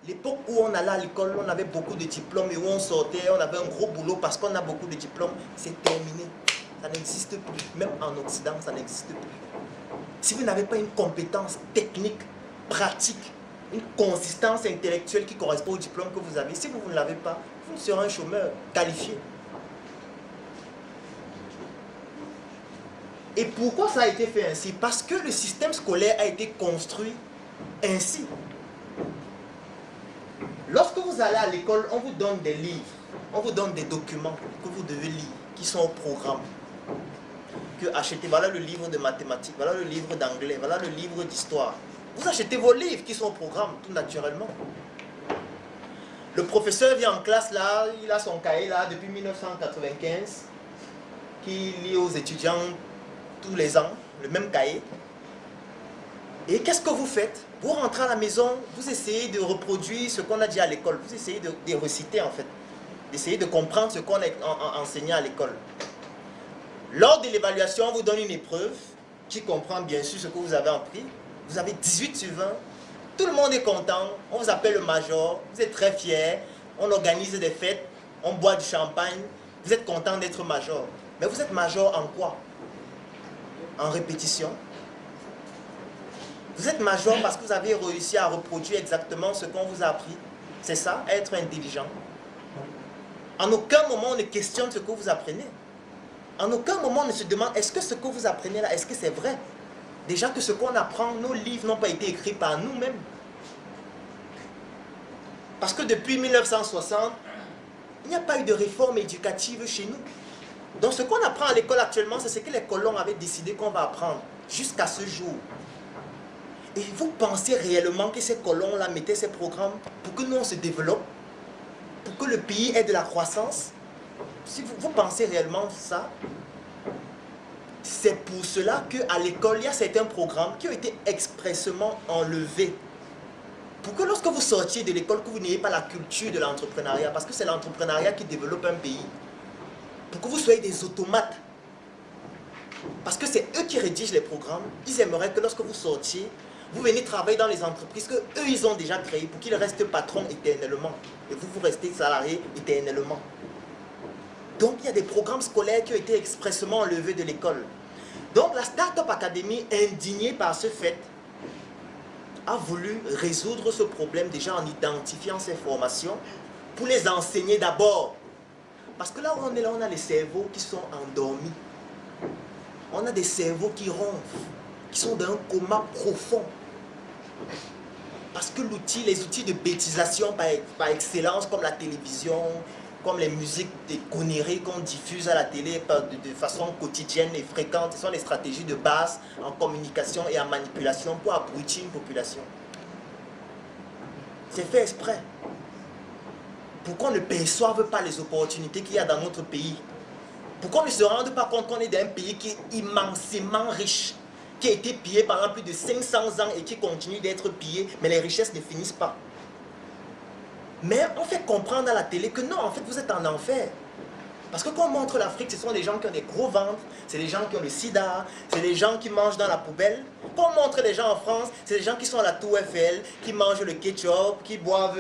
L'époque où on allait à l'école, on avait beaucoup de diplômes et où on sortait, on avait un gros boulot parce qu'on a beaucoup de diplômes, c'est terminé. Ça n'existe plus. Même en Occident, ça n'existe plus. Si vous n'avez pas une compétence technique, pratique, une consistance intellectuelle qui correspond au diplôme que vous avez, si vous ne l'avez pas, vous serez un chômeur qualifié. Et pourquoi ça a été fait ainsi? Parce que le système scolaire a été construit ainsi. Lorsque vous allez à l'école, on vous donne des livres, on vous donne des documents que vous devez lire, qui sont au programme. Que achetez, voilà le livre de mathématiques, voilà le livre d'anglais, voilà le livre d'histoire. Vous achetez vos livres qui sont au programme, tout naturellement. Le professeur vient en classe là, il a son cahier là depuis 1995, qui lit aux étudiants tous les ans, le même cahier. Et qu'est-ce que vous faites? Vous rentrez à la maison, vous essayez de reproduire ce qu'on a dit à l'école, vous essayez de réciter en fait, d'essayer de comprendre ce qu'on a enseigné à l'école. Lors de l'évaluation, on vous donne une épreuve qui comprend bien sûr ce que vous avez appris. Vous avez 18 sur 20, tout le monde est content, on vous appelle le major, vous êtes très fiers, on organise des fêtes, on boit du champagne, vous êtes content d'être major. Mais vous êtes major en quoi? En répétition. Vous êtes major parce que vous avez réussi à reproduire exactement ce qu'on vous a appris. C'est ça, être intelligent. En aucun moment on ne questionne ce que vous apprenez. En aucun moment on ne se demande est-ce que ce que vous apprenez là, est-ce que c'est vrai? Déjà que ce qu'on apprend, nos livres n'ont pas été écrits par nous-mêmes. Parce que depuis 1960, il n'y a pas eu de réforme éducative chez nous. Donc ce qu'on apprend à l'école actuellement, c'est ce que les colons avaient décidé qu'on va apprendre jusqu'à ce jour. Et vous pensez réellement que ces colons-là mettaient ces programmes pour que nous on se développe, pour que le pays ait de la croissance? Si vous pensez réellement ça, c'est pour cela qu'à l'école, il y a certains programmes qui ont été expressément enlevés. Pour que lorsque vous sortiez de l'école, que vous n'ayez pas la culture de l'entrepreneuriat, parce que c'est l'entrepreneuriat qui développe un pays. Pour que vous soyez des automates. Parce que c'est eux qui rédigent les programmes. Ils aimeraient que lorsque vous sortiez, vous venez travailler dans les entreprises que eux ils ont déjà créées pour qu'ils restent patrons éternellement. Et vous, vous restez salariés éternellement. Donc il y a des programmes scolaires qui ont été expressément enlevés de l'école. Donc la Startup Academy, indignée par ce fait, a voulu résoudre ce problème déjà en identifiant ces formations pour les enseigner d'abord. Parce que là où on est là, on a les cerveaux qui sont endormis. On a des cerveaux qui ronflent, qui sont dans un coma profond. Parce que les outils de bêtisation par excellence, comme la télévision, comme les musiques des conneries qu'on diffuse à la télé de façon quotidienne et fréquente, ce sont les stratégies de base en communication et en manipulation pour abrutir une population. C'est fait exprès. Pour qu'on ne perçoive pas les opportunités qu'il y a dans notre pays. Pour qu'on ne se rende pas compte qu'on est dans un pays qui est immensément riche, qui a été pillé pendant plus de 500 ans et qui continue d'être pillé, mais les richesses ne finissent pas. Mais on fait comprendre à la télé que non, en fait, vous êtes en enfer. Parce que quand on montre l'Afrique, ce sont des gens qui ont des gros ventres, c'est des gens qui ont le sida, c'est des gens qui mangent dans la poubelle. Quand on montre les gens en France, c'est des gens qui sont à la Tour Eiffel, qui mangent le ketchup, qui boivent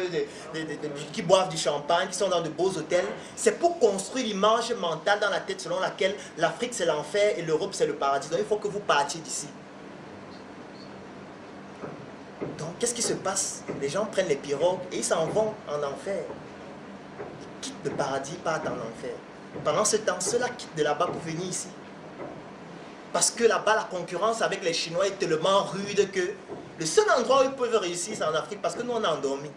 du champagne, qui sont dans de beaux hôtels. C'est pour construire l'image mentale dans la tête selon laquelle l'Afrique c'est l'enfer et l'Europe c'est le paradis. Donc il faut que vous partiez d'ici. Donc qu'est-ce qui se passe? Les gens prennent les pirogues et ils s'en vont en enfer. Ils quittent le paradis, partent en enfer. Pendant ce temps, ceux-là quittent de là-bas pour venir ici. Parce que là-bas, la concurrence avec les Chinois est tellement rude que le seul endroit où ils peuvent réussir, c'est en Afrique, parce que nous, on est endormis.